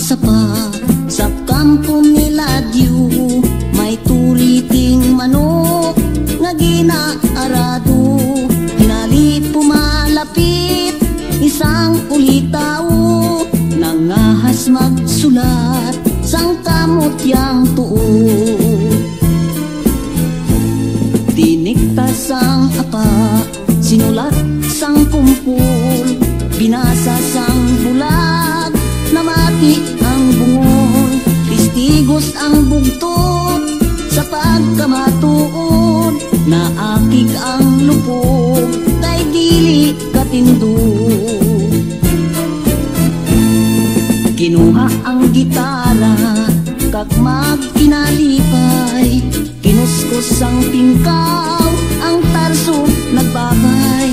sapa sa kampo nila Diyo, may turiting manok nga ginaarado. Hinali pumalapit isang ulitaw, nangahas magsulat sang kamot yang tuo. Tiniktas ang apa, sinulat sang kumpul, binasa sang bulag, namati ang bungon. Testigos ang bugtot sa pagkamatuod, naakig ang lupog kay dili katindog. Kinuha ang gitara kag magkinalipay, kinuskos ang tingkaw, ang tarso nagbabay.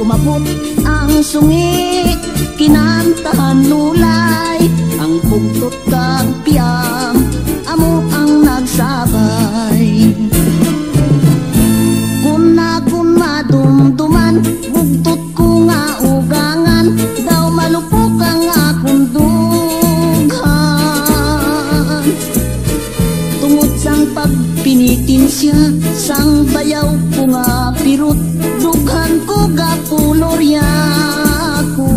Umabot ang sungi, kinantahan lulay, ang bugtot kag piyang amo ang nagsabay. Kun madumduman, bugtot ko nga ugangan, daw malupok ang akong dughan. Tungod sang pagpinitin siya, sang bayaw ko nga pirut, dughan ko gapulorya ko.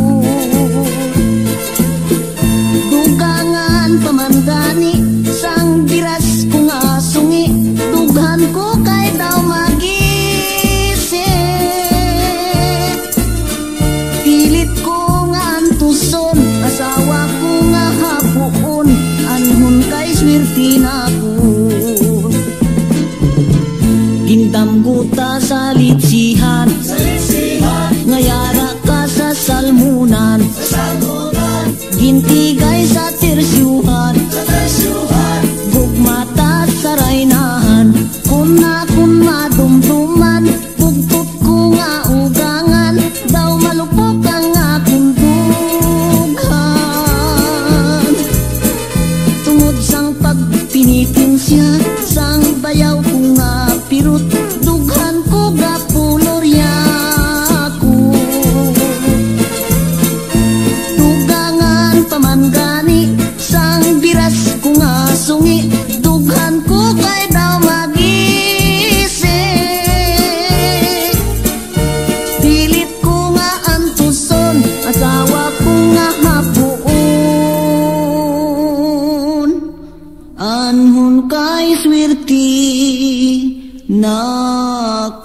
Dugangan pamandani, sang biras ko nga sungi, dughan ko kay daw magisi. Pilit ko nga antuson, asawa ko nga hapuon, anhon kay swerte na ko. Gindam guta sa litsihan, ngayara ka sa salmunan, gintigay sa tersyuhan, gugmata sa raynahan. Kun madumduman, bugtot ko nga ugangan, daw malupok ang akong dughan. Tungod sang pagpinitin siya, sang bayaw ko nga pirut, dughan ko gapulorya ko. Dugangan pamangani, sang biras ko nga sungi, dughan ko kay daw magisi. Pilit ko nga antuson, asawa ko nga hapuon, anhon kay swerte na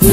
ko.